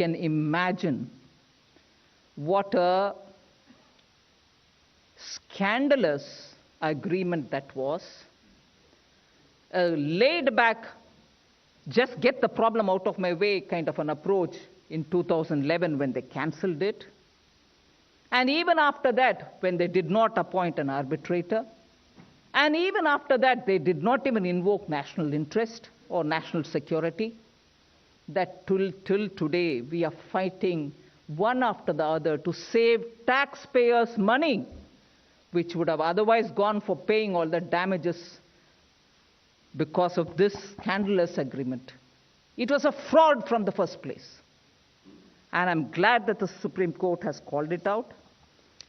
can imagine what a scandalous agreement that was. A laid back, just get the problem out of my way kind of an approach in 2011 when they cancelled it. And even after that, when they did not appoint an arbitrator, and even after that, they did not even invoke national interest or national security, that till today, we are fighting one after the other to save taxpayers' money, which would have otherwise gone for paying all the damages because of this scandalous agreement. It was a fraud from the first place. And I'm glad that the Supreme Court has called it out.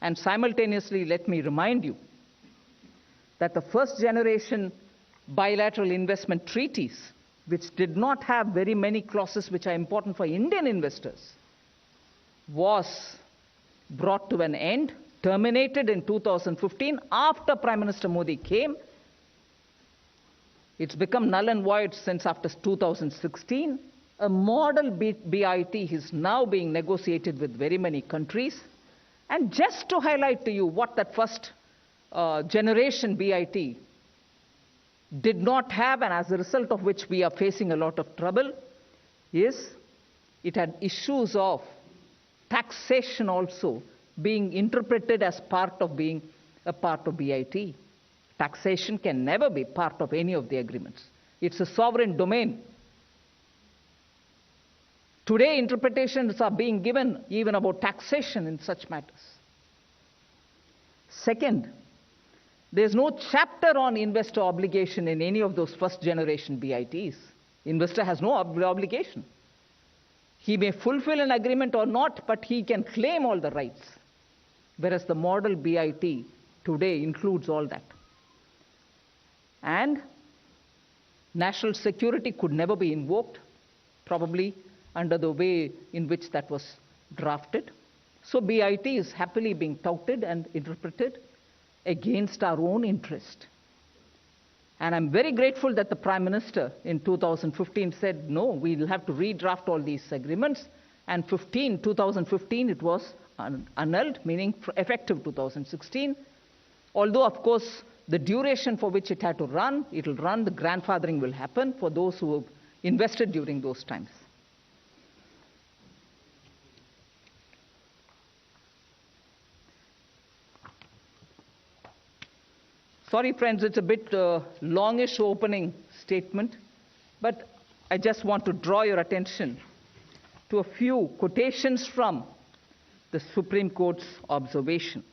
And simultaneously, let me remind you that the first generation bilateral investment treaties, which did not have very many clauses which are important for Indian investors, was brought to an end, terminated in 2015 after Prime Minister Modi came. It's become null and void since after 2016. A model BIT is now being negotiated with very many countries. And just to highlight to you what that first generation BIT did not have, and as a result of which we are facing a lot of trouble, is it had issues of taxation also being interpreted as part of being a part of BIT. Taxation can never be part of any of the agreements. It's a sovereign domain. Today, interpretations are being given even about taxation in such matters. Second, there's no chapter on investor obligation in any of those first generation BITs. Investor has no obligation. He may fulfill an agreement or not, but he can claim all the rights. Whereas the model BIT today includes all that. And national security could never be invoked, probably under the way in which that was drafted. So BIT is happily being touted and interpreted against our own interest. And I'm very grateful that the Prime Minister in 2015 said, no, we'll have to redraft all these agreements. And 2015, it was annulled, meaning effective 2016. Although, of course, the duration for which it had to run, it'll run, the grandfathering will happen for those who have invested during those times. Sorry, friends, it's a bit longish opening statement, but I just want to draw your attention to a few quotations from the Supreme Court's observation.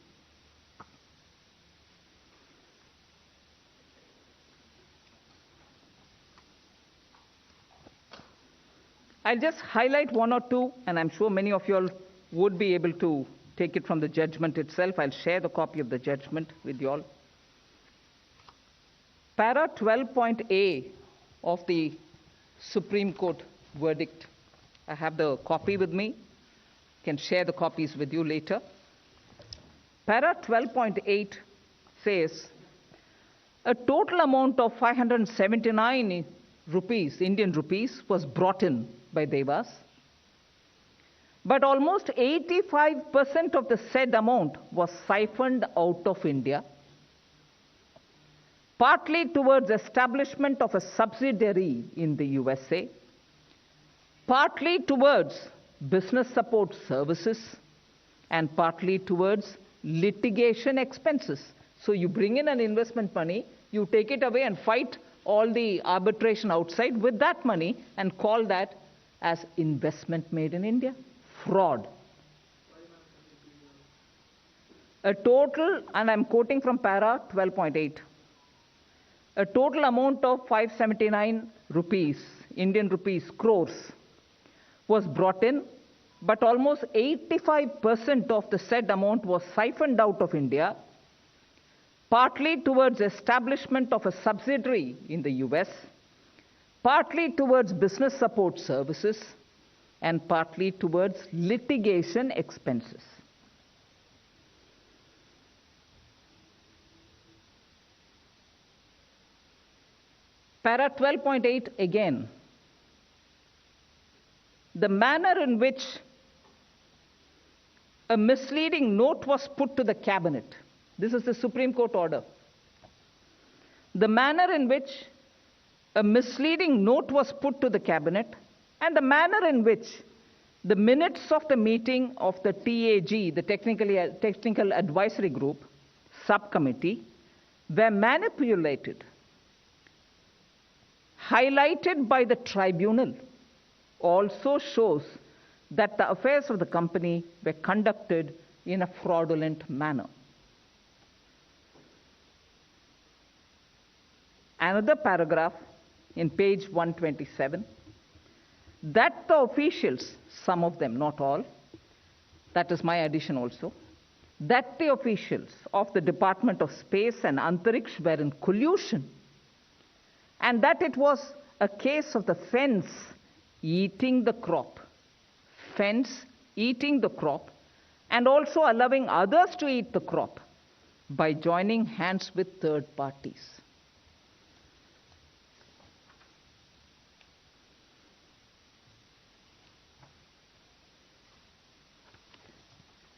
I'll just highlight one or two, and I'm sure many of you all would be able to take it from the judgment itself. I'll share the copy of the judgment with you all. Para 12.A of the Supreme Court verdict. I have the copy with me. Can share the copies with you later. Para 12.8 says, a total amount of 579 rupees, Indian rupees, was brought in by Devas. But almost 85% of the said amount was siphoned out of India, partly towards establishment of a subsidiary in the USA, partly towards business support services, and partly towards litigation expenses. So you bring in an investment money, you take it away and fight all the arbitration outside with that money and call that as investment made in India. Fraud. A total, and I'm quoting from para 12.8, a total amount of 579 rupees, Indian rupees, crores, was brought in, but almost 85% of the said amount was siphoned out of India, partly towards establishment of a subsidiary in the US, partly towards business support services, and partly towards litigation expenses. Para 12.8 again. the manner in which a misleading note was put to the cabinet. This is the Supreme Court order. The manner in which a misleading note was put to the cabinet, and the manner in which the minutes of the meeting of the TAG, the Technical Advisory Group subcommittee, were manipulated, highlighted by the tribunal, also shows that the affairs of the company were conducted in a fraudulent manner. Another paragraph in page 127, that the officials, some of them, not all, that is my addition also, that the officials of the Department of Space and Antariksh were in collusion, and that it was a case of the fence eating the crop, and also allowing others to eat the crop by joining hands with third parties.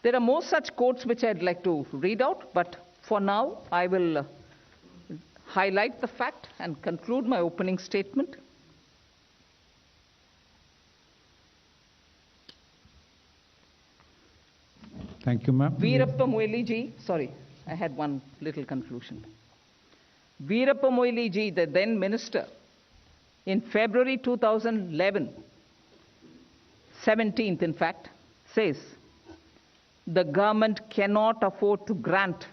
There are more such quotes which I'd like to read out, but for now I will highlight the fact and conclude my opening statement. Thank you, ma'am. Veerappa Moily ji, sorry, I had one little confusion. Veerappa Moily ji, the then minister, in February 2011, 17th in fact, says, the government cannot afford to grant,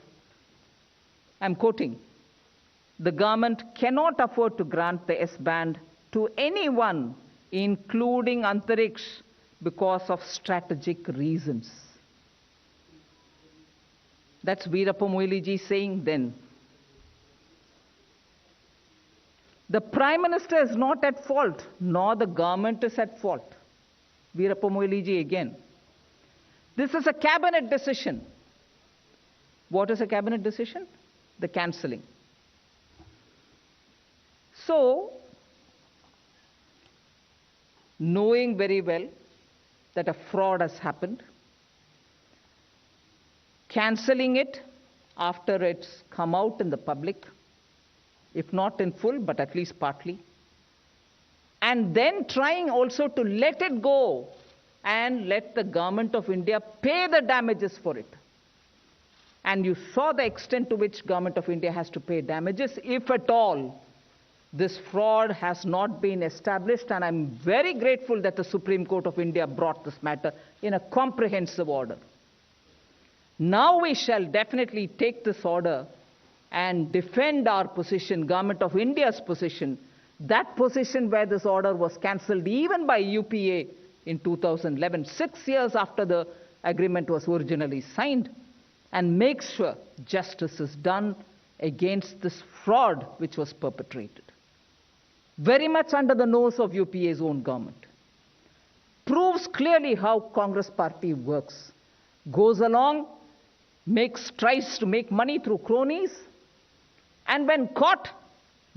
I'm quoting, the government cannot afford to grant the S-band to anyone, including Antariksh, because of strategic reasons. That's Veerappa Moily ji saying then. The Prime Minister is not at fault, nor the government is at fault. Veerappa Moily ji again. This is a cabinet decision. What is a cabinet decision? The cancelling. So, knowing very well that a fraud has happened, cancelling it after it's come out in the public, if not in full, but at least partly, and then trying also to let it go and let the government of India pay the damages for it. And you saw the extent to which government of India has to pay damages, if at all. This fraud has not been established, and I'm very grateful that the Supreme Court of India brought this matter in a comprehensive order. Now we shall definitely take this order and defend our position, Government of India's position, that position where this order was cancelled even by UPA in 2011, 6 years after the agreement was originally signed, and make sure justice is done against this fraud which was perpetrated. Very much under the nose of UPA's own government. Proves clearly how Congress party works. Goes along, tries to make money through cronies, and when caught,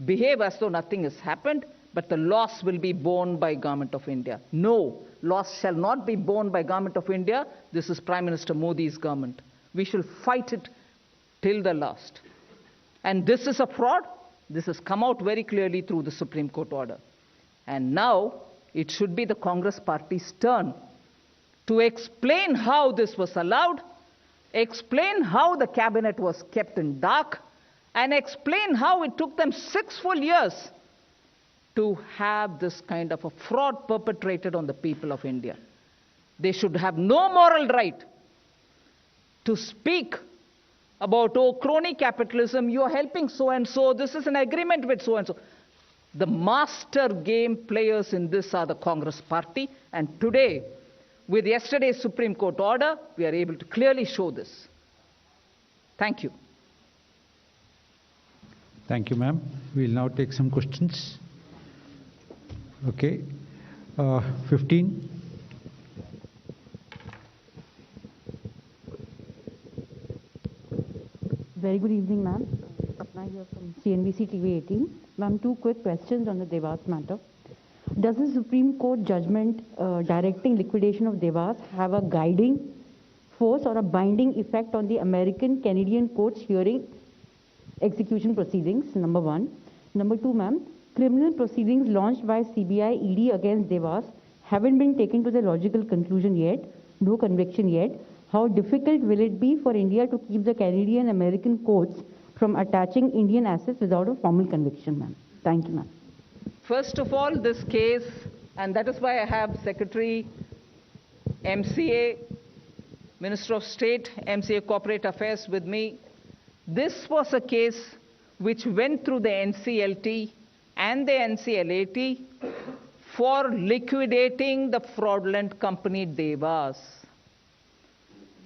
behave as though nothing has happened, but the loss will be borne by Government of India. No, loss shall not be borne by Government of India. This is Prime Minister Modi's government. We shall fight it till the last. And this is a fraud. This has come out very clearly through the Supreme Court order. And now it should be the Congress party's turn to explain how this was allowed, explain how the cabinet was kept in dark, and explain how it took them 6 full years to have this kind of a fraud perpetrated on the people of India. They should have no moral right to speak about, oh, crony capitalism, you are helping so-and-so, this is an agreement with so-and-so. The master game players in this are the Congress party, and today, with yesterday's Supreme Court order, we are able to clearly show this. Thank you. Thank you, ma'am. We'll now take some questions. Okay. 15. Very good evening, ma'am. Sapna here from CNBC TV 18. Ma'am, 2 quick questions on the Devas matter. Does the Supreme Court judgment directing liquidation of Devas have a guiding force or a binding effect on the American Canadian courts hearing execution proceedings? Number one. Number two, ma'am, criminal proceedings launched by CBI ED against Devas haven't been taken to the logical conclusion yet, no conviction yet. How difficult will it be for India to keep the Canadian American courts from attaching Indian assets without a formal conviction, ma'am? Thank you, ma'am. First of all, this case, and that is why I have Secretary, MCA, Minister of State, MCA Corporate Affairs with me. This was a case which went through the NCLT and the NCLAT for liquidating the fraudulent company Devas.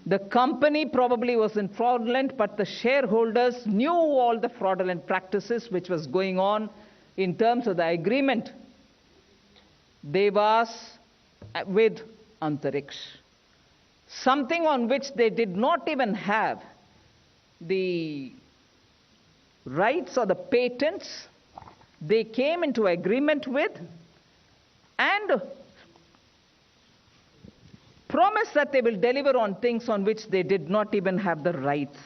The company probably wasn't fraudulent, but the shareholders knew all the fraudulent practices which was going on in terms of the agreement Devas with Antariksh. Something on which they did not even have the rights or the patents, they came into agreement with and promised that they will deliver on things on which they did not even have the rights.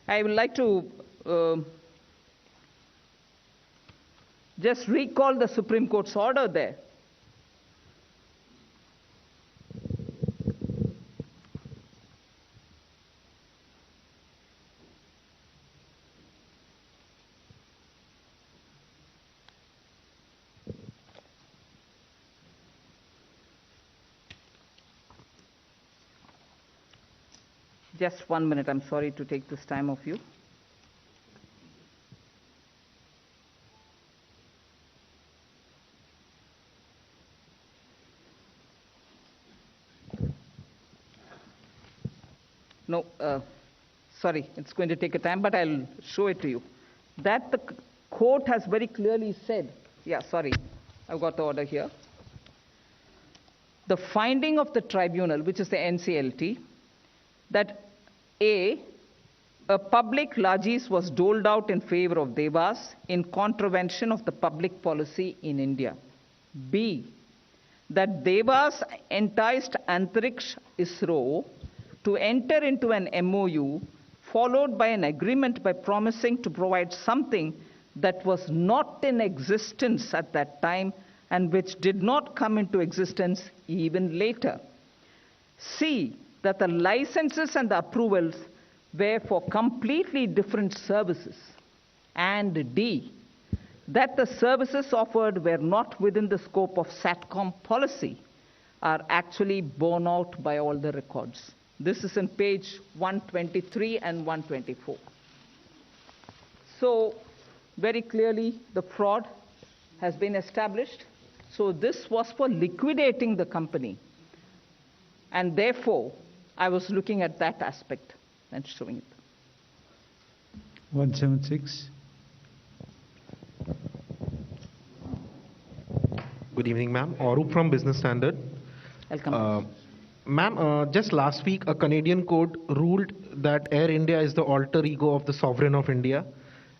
I would like to just recall the Supreme Court's order there. Just 1 minute, I'm sorry to take this time of you. No, sorry, it's going to take a time, but I'll show it to you. That the court has very clearly said, yeah, sorry, I've got the order here. The finding of the tribunal, which is the NCLT, that A, a public largesse was doled out in favor of Devas in contravention of the public policy in India. B, that Devas enticed Antariksh ISRO to enter into an MOU followed by an agreement by promising to provide something that was not in existence at that time and which did not come into existence even later. C, that the licenses and the approvals were for completely different services. And D, that the services offered were not within the scope of SATCOM policy are actually borne out by all the records. This is in page 123 and 124. So very clearly the fraud has been established. So this was for liquidating the company. And therefore, I was looking at that aspect and showing it. 176. Good evening, ma'am. Arup from Business Standard. Welcome. Ma'am, just last week, a Canadian court ruled that Air India is the alter ego of the sovereign of India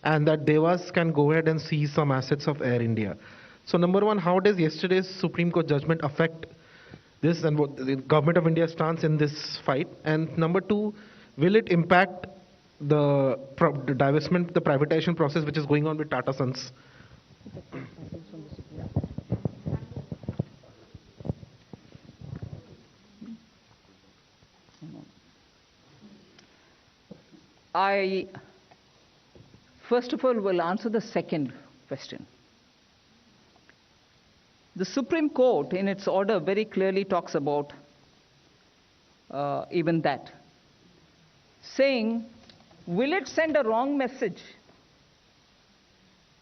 and that Devas can go ahead and seize some assets of Air India. So number one, how does yesterday's Supreme Court judgment affect this and what the government of India's stance in this fight? And number two, will it impact the divestment, the privatization process which is going on with Tata Sons? I, first of all, will answer the second question. The Supreme Court, in its order, very clearly talks about even that, saying, will it send a wrong message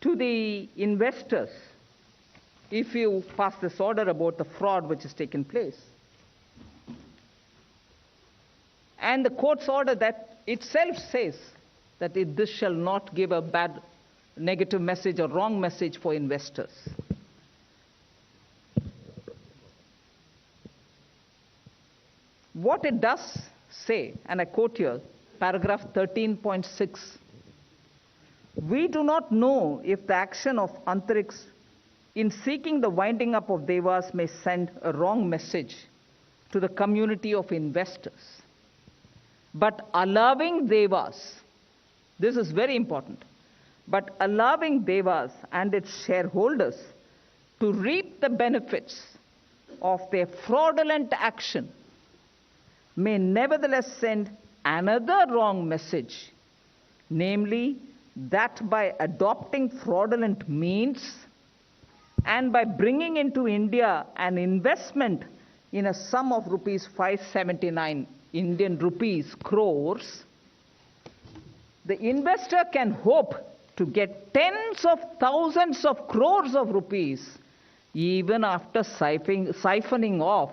to the investors if you pass this order about the fraud which has taken place? And the court's order that itself says that this shall not give a bad, negative message or wrong message for investors. What it does say, and I quote here, paragraph 13.6, We do not know if the action of Antariksh in seeking the winding up of Devas may send a wrong message to the community of investors. But allowing Devas, this is very important, but allowing Devas and its shareholders to reap the benefits of their fraudulent action may nevertheless send another wrong message, namely that by adopting fraudulent means and by bringing into India an investment in a sum of rupees 579 Indian rupees crores, the investor can hope to get tens of thousands of crores of rupees even after siphoning off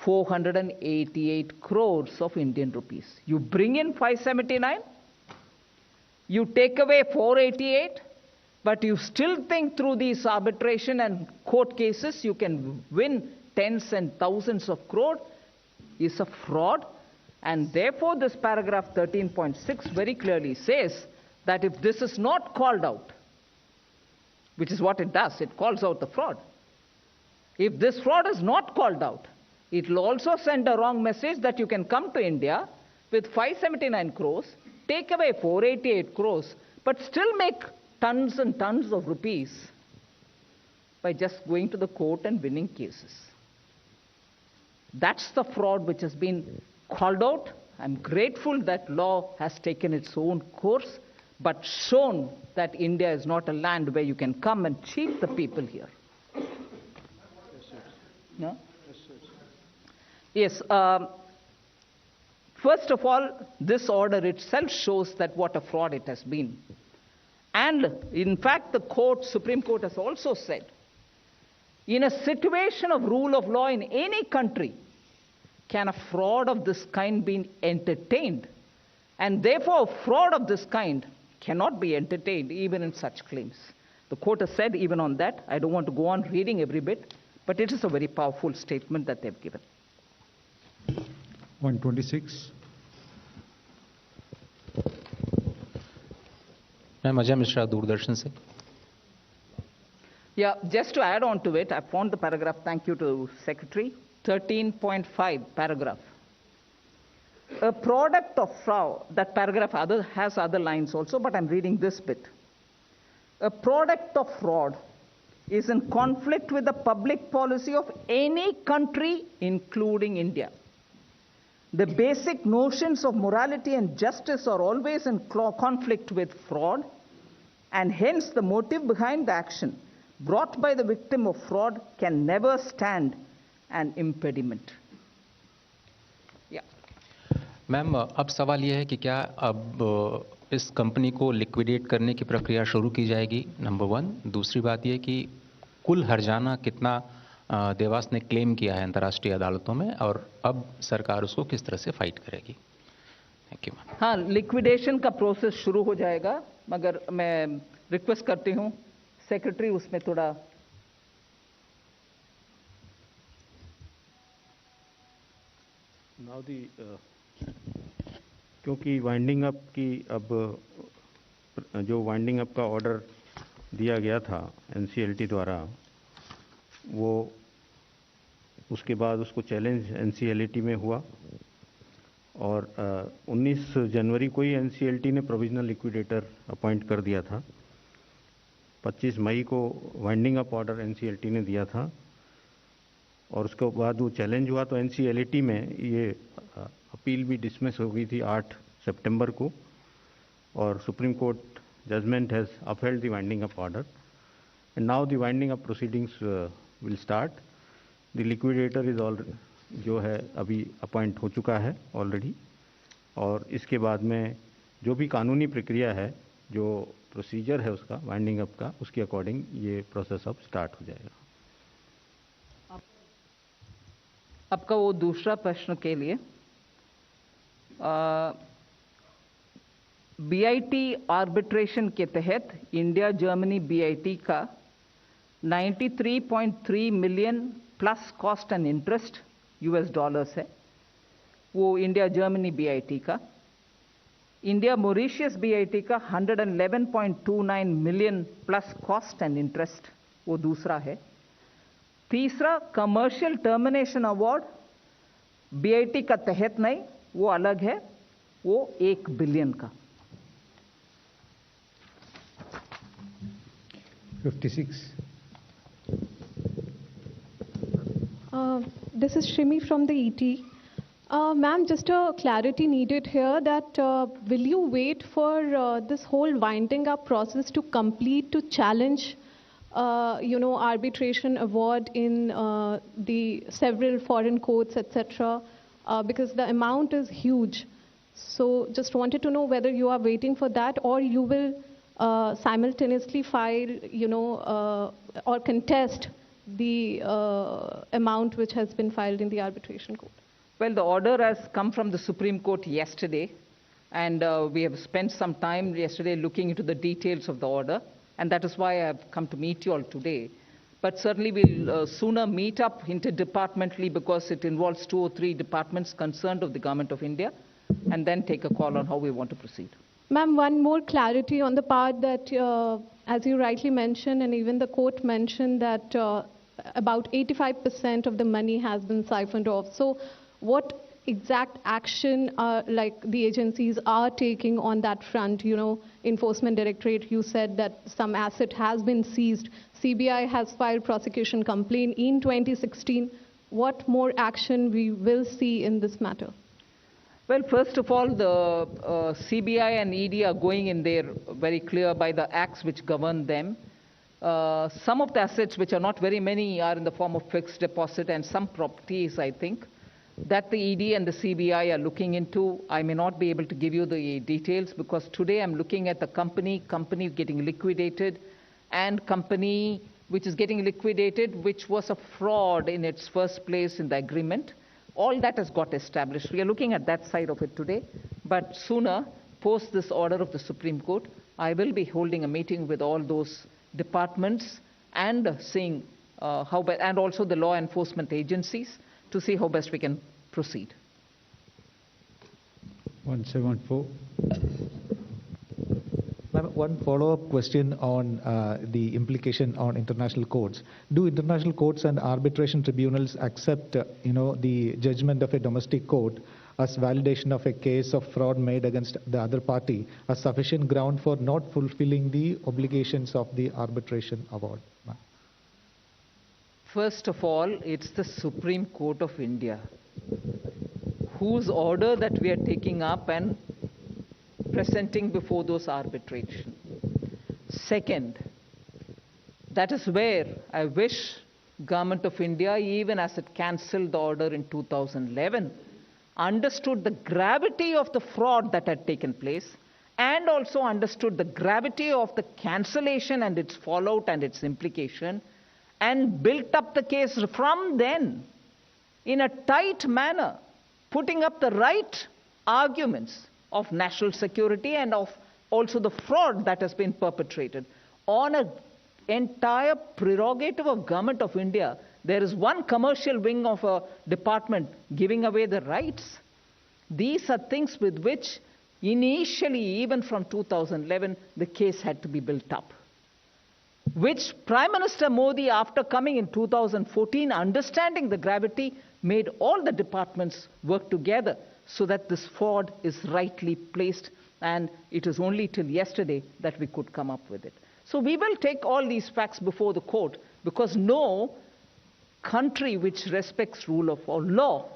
488 crores of Indian rupees. You bring in 579, you take away 488, but you still think through these arbitration and court cases you can win tens and thousands of crores, is a fraud. And therefore this paragraph 13.6 very clearly says that if this is not called out, which is what it does, it calls out the fraud. If this fraud is not called out, it will also send a wrong message that you can come to India with 579 crores, take away 488 crores, but still make tons and tons of rupees by just going to the court and winning cases. That's the fraud which has been called out. I'm grateful that law has taken its own course, but shown that India is not a land where you can come and cheat the people here. No? Yes. First of all, this order itself shows that what a fraud it has been. And in fact, the Supreme Court has also said, in a situation of rule of law in any country, can a fraud of this kind be entertained? And therefore, a fraud of this kind cannot be entertained even in such claims. The court has said even on that. I don't want to go on reading every bit, but it is a very powerful statement that they've given. 126. Ma'am, Ajay Mishra, Doordarshan se. Yeah, just to add on to it, I found the paragraph, thank you to Secretary, 13.5 paragraph. A product of fraud, that paragraph has other lines also, but I'm reading this bit. A product of fraud is in conflict with the public policy of any country, including India. The basic notions of morality and justice are always in conflict with fraud, and hence the motive behind the action brought by the victim of fraud can never stand an impediment. Yeah. Ma'am, अब सवाल ये है कि क्या अब इस company को liquidate करने की प्रक्रिया शुरू की जाएगी, नंबर 1. दूसरी बात ये कि कुल हर्जाना कितना देवास ने क्लेम किया है अंतर्राष्ट्रीय अदालतों में, और अब सरकार उसको किस तरह से फाइट करेगी. Thank you ma'am. हाँ, लिक्विडेशन का प्रोसेस शुरू हो जाएगा, मगर मैं रिक्वेस्ट करती हूँ सेक्रेटरी उसमें थोड़ा क्योंकि वाइंडिंग अप की अब जो वाइंडिंग अप का ऑर्डर दिया गया था एनसीएलटी द्वारा, वो उसके बाद उसको चैलेंज एनसीएलटी में हुआ, और 19 जनवरी को ही एनसीएलटी ने प्रोविजनल लिक्विडेटर अपॉइंट कर दिया था. 25 मई को वाइंडिंग अप ऑर्डर एनसीएलटी ने दिया था, और उसके बाद वो चैलेंज हुआ तो एनसीएलटी में ये अपील भी डिसमिस हो गई थी 8 सितंबर को, और supreme court judgement has upheld the winding up order, and now the winding up proceedings will start. The liquidator is already जो है अभी अपॉइंट हो चुका है ऑलरेडी, और इसके बाद में जो भी कानूनी प्रक्रिया है, जो प्रोसीजर है उसका वाइंडिंग अप का, उसके अकॉर्डिंग ये प्रोसेस अब स्टार्ट हो जाएगा. आपका वो दूसरा प्रश्न के लिए बीआईटी आर्बिट्रेशन के तहत इंडिया जर्मनी बीआईटी का 93.3 million plus cost and interest US dollars है, वो इंडिया जर्मनी बीआईटी का. इंडिया मॉरिशियस बीआईटी का 111.29 million plus cost and interest, वो दूसरा है। तीसरा कमर्शियल टर्मिनेशन अवार्ड बीआईटी का तहत नहीं, वो अलग है, वो 1 बिलियन का। 56. This is Shrimi from the ET. Ma'am, just a clarity needed here that will you wait for this whole winding up process to complete to challenge, arbitration award in the several foreign courts, etc. Because the amount is huge. So just wanted to know whether you are waiting for that or you will simultaneously file, or contest the amount which has been filed in the arbitration court. Well, the order has come from the Supreme Court yesterday, and we have spent some time yesterday looking into the details of the order, and that is why I have come to meet you all today. But certainly we'll sooner meet up interdepartmentally because it involves 2 or 3 departments concerned of the Government of India, and then take a call on how we want to proceed. Ma'am, one more clarity on the part that, as you rightly mentioned, and even the court mentioned that about 85% of the money has been siphoned off. So what exact action like the agencies are taking on that front? Enforcement Directorate, you said that some asset has been seized. CBI has filed prosecution complaint in 2016. What more action we will see in this matter? Well, first of all, the CBI and ED are going in there very clear by the acts which govern them. Some of the assets, which are not very many, are in the form of fixed deposit, and some properties, I think, that the ED and the CBI are looking into. I may not be able to give you the details because today I'm looking at the company getting liquidated, and company which is getting liquidated, which was a fraud in its first place in the agreement. All that has got established. We are looking at that side of it today. But sooner, post this order of the Supreme Court, I will be holding a meeting with all those departments and seeing how best, and also the law enforcement agencies, to see how best we can proceed. 174. One follow-up question on the implication on international courts. Do international courts and arbitration tribunals accept, the judgment of a domestic court as validation of a case of fraud made against the other party as sufficient ground for not fulfilling the obligations of the arbitration award? First of all, it's the Supreme Court of India whose order that we are taking up and presenting before those arbitration. Second, that is where I wish Government of India, even as it cancelled the order in 2011, understood the gravity of the fraud that had taken place and also understood the gravity of the cancellation and its fallout and its implication, and built up the case from then in a tight manner, putting up the right arguments of national security and of also the fraud that has been perpetrated on an entire prerogative of Government of India. There is one commercial wing of a department giving away the rights. These are things with which initially, even from 2011, the case had to be built up, which Prime Minister Modi, after coming in 2014, understanding the gravity, made all the departments work together so that this fraud is rightly placed, and it is only till yesterday that we could come up with it. So we will take all these facts before the court, because no country which respects rule of law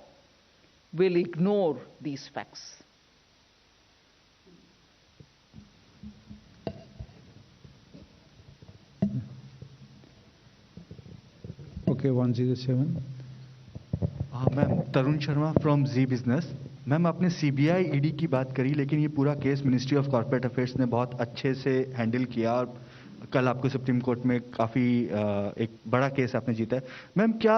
will ignore these facts. Okay, 107. Ma'am Tarun Sharma from Zee Business. Ma'am आपने CBI ED की बात करी, लेकिन ये पूरा case ministry of corporate affairs ने बहुत अच्छे से हैंडल किया और कल आपको सुप्रीम कोर्ट में काफ़ी एक बड़ा केस आपने जीता है। मैम, क्या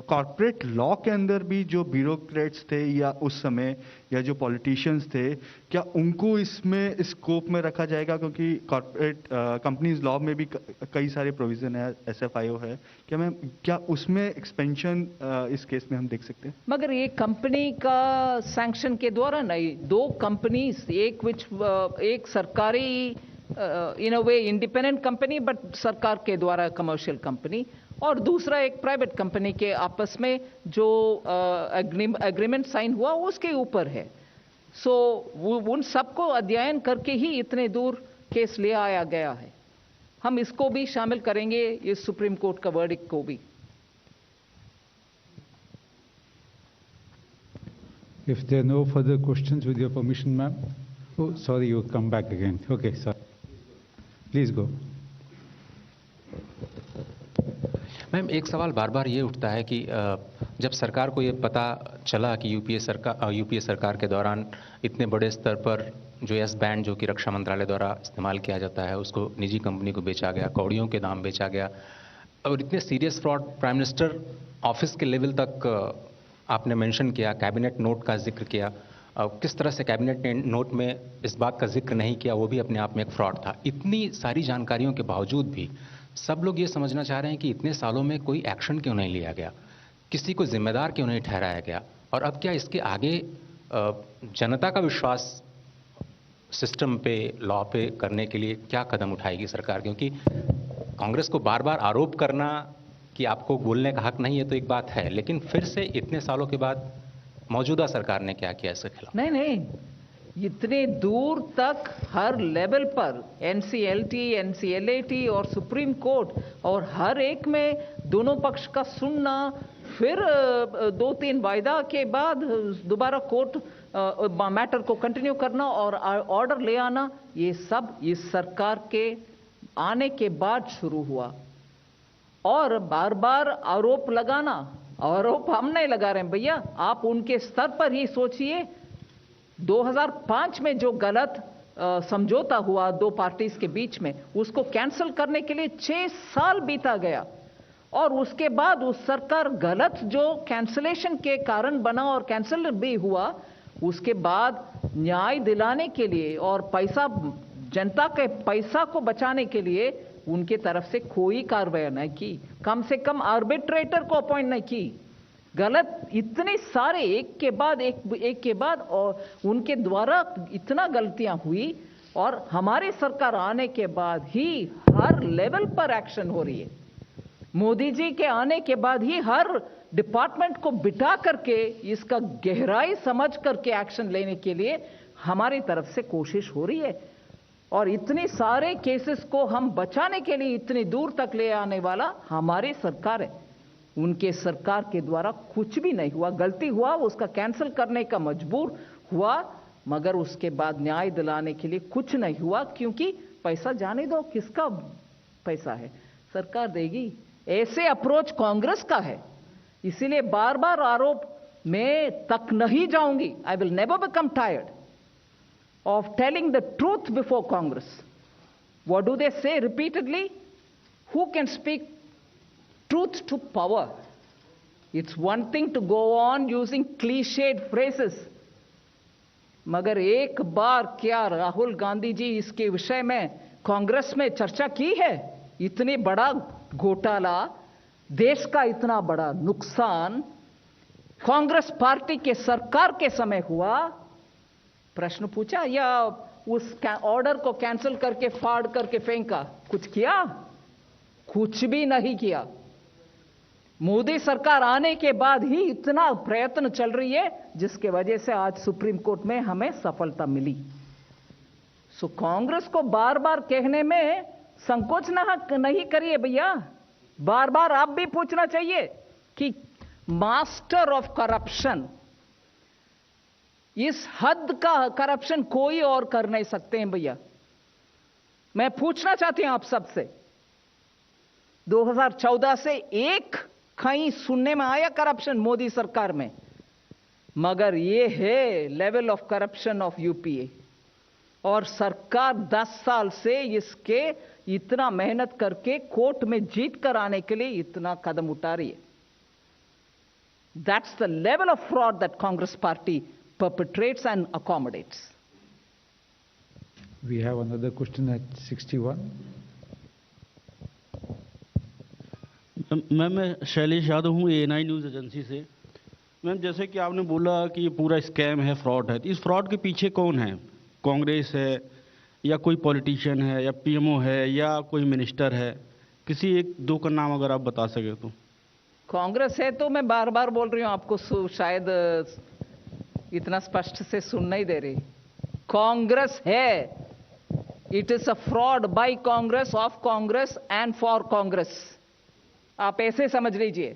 कॉर्पोरेट लॉ के अंदर भी जो ब्यूरोक्रेट्स थे या उस समय या जो पॉलिटिशियंस थे, क्या उनको इसमें स्कोप में रखा जाएगा? क्योंकि कॉर्पोरेट कंपनीज लॉ में भी कई सारे प्रोविजन है, SFIO है। क्या मैम, क्या उसमें एक्सपेंशन इस केस में हम देख सकते हैं? मगर ये कंपनी का सैंक्शन के द्वारा नहीं, दो कंपनीज, एक सरकारी इन अ वे इंडिपेंडेंट कंपनी बट सरकार के द्वारा कमर्शियल कंपनी, और दूसरा एक प्राइवेट कंपनी के आपस में जो एग्रीमेंट साइन हुआ उसके ऊपर है। सो उन सबको अध्ययन करके ही इतने दूर केस ले आया गया है। हम इसको भी शामिल करेंगे, इस सुप्रीम कोर्ट का वर्डिक्ट को भी। If there are no further questions, with your permission, ma'am. Oh, sorry, you come back again. Okay, sir. Please go. Ma'am, एक सवाल बार बार ये उठता है कि जब सरकार को ये पता चला कि यूपीए सरकार के दौरान इतने बड़े स्तर पर जो एस बैंड जो कि रक्षा मंत्रालय द्वारा इस्तेमाल किया जाता है उसको निजी कंपनी को बेचा गया, कौड़ियों के दाम बेचा गया, और इतने serious fraud prime minister office के लेवल तक आपने मेंशन किया, कैबिनेट नोट का जिक्र किया, किस तरह से कैबिनेट नोट में इस बात का जिक्र नहीं किया, वो भी अपने आप में एक फ्रॉड था। इतनी सारी जानकारियों के बावजूद भी सब लोग ये समझना चाह रहे हैं कि इतने सालों में कोई एक्शन क्यों नहीं लिया गया, किसी को जिम्मेदार क्यों नहीं ठहराया गया, और अब क्या इसके आगे जनता का विश्वास सिस्टम पे, लॉ पे करने के लिए क्या कदम उठाएगी सरकार? क्योंकि कांग्रेस को बार बार आरोप करना कि आपको बोलने का हक नहीं है तो एक बात है, लेकिन फिर से इतने सालों के बाद मौजूदा सरकार ने क्या किया इसके खिलाफ? नहीं, इतने दूर तक हर लेवल पर NCLT, NCLAT और सुप्रीम कोर्ट और हर एक में दोनों पक्ष का सुनना, फिर 2-3 वायदा के बाद दोबारा कोर्ट मैटर को कंटिन्यू करना और ऑर्डर ले आना, ये सब इस सरकार के आने के बाद शुरू हुआ। और बार बार आरोप लगाना, आरोप हम नहीं लगा रहे हैं भैया, आप उनके स्तर पर ही सोचिए। 2005 में जो गलत समझौता हुआ दो पार्टीज के बीच में, उसको कैंसिल करने के लिए 6 साल बीता गया, और उसके बाद उस सरकार गलत जो कैंसिलेशन के कारण बना और कैंसिल भी हुआ, उसके बाद न्याय दिलाने के लिए और पैसा, जनता के पैसा को बचाने के लिए उनके तरफ से कोई कार्रवाई नहीं की, कम से कम आर्बिट्रेटर को अपॉइंट नहीं की। गलत इतने सारे एक के बाद और उनके द्वारा इतना गलतियां हुई, और हमारी सरकार आने के बाद ही हर लेवल पर एक्शन हो रही है। मोदी जी के आने के बाद ही हर डिपार्टमेंट को बिठा करके इसका गहराई समझ करके एक्शन लेने के लिए हमारी तरफ से कोशिश हो रही है, और इतने सारे केसेस को हम बचाने के लिए इतनी दूर तक ले आने वाला हमारी सरकार है। उनके सरकार के द्वारा कुछ भी नहीं हुआ, गलती हुआ उसका कैंसिल करने का मजबूर हुआ, मगर उसके बाद न्याय दिलाने के लिए कुछ नहीं हुआ, क्योंकि पैसा जाने दो, किसका पैसा है, सरकार देगी। ऐसे अप्रोच कांग्रेस का है, इसीलिए बार बार आरोप में तक नहीं जाऊंगी। I will never become tired of telling the truth before Congress. What do they say repeatedly? Who can speak truth to power? It's one thing to go on using cliched phrases. मगर एक बार क्या राहुल गांधी जी इसके विषय में कांग्रेस में चर्चा की है? इतने बड़ा घोटाला, देश का इतना बड़ा नुकसान कांग्रेस पार्टी के सरकार के समय हुआ, प्रश्न पूछा या उस ऑर्डर को कैंसिल करके फाड़ करके फेंका? कुछ किया? कुछ भी नहीं किया। मोदी सरकार आने के बाद ही इतना प्रयत्न चल रही है, जिसके वजह से आज सुप्रीम कोर्ट में हमें सफलता मिली। सो कांग्रेस को बार बार कहने में संकोच नहीं करिए भैया, बार बार आप भी पूछना चाहिए कि मास्टर ऑफ करप्शन, इस हद का करप्शन कोई और कर नहीं सकते हैं भैया। मैं पूछना चाहती हूं आप सबसे, 2014 से एक कहीं सुनने में आया करप्शन मोदी सरकार में? मगर ये है level of corruption of UPA. और सरकार 10 साल से इसके इतना मेहनत करके कोर्ट में जीत कर आने के लिए इतना कदम उठा रही है. That's the level of fraud that Congress party perpetrates and accommodates. We have another question at 61. Ma'am मैं शैलेश यादव हूँ ANI न्यूज़ एजेंसी से. मैम जैसे कि आपने बोला कि ये पूरा स्कैम है, फ्रॉड है, तो इस फ्रॉड के पीछे कौन है? कांग्रेस है या कोई पॉलिटिशियन है या PMO है या कोई मिनिस्टर है? किसी एक दो का नाम अगर आप बता सके तो. कांग्रेस है तो मैं बार बार बोल रही हूं, आपको शायद इतना स्पष्ट से सुन नहीं दे रही. कांग्रेस है. It is a fraud bye Congress, of Congress and for Congress. आप ऐसे समझ लीजिए.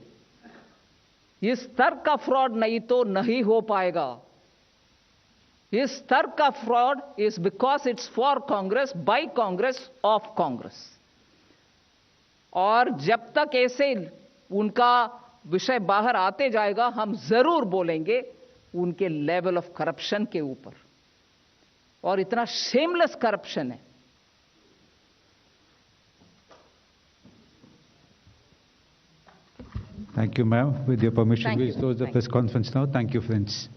इस स्तर का फ्रॉड नहीं तो नहीं हो पाएगा. इस स्तर का fraud is because it's for Congress, by Congress, of Congress. और जब तक ऐसे उनका विषय बाहर आते जाएगा, हम जरूर बोलेंगे उनके लेवल ऑफ करप्शन के ऊपर. और इतना शेमलेस करप्शन है. Thank you, ma'am. With your permission, Thank we'll you. close the Thank press conference now. Thank you, friends.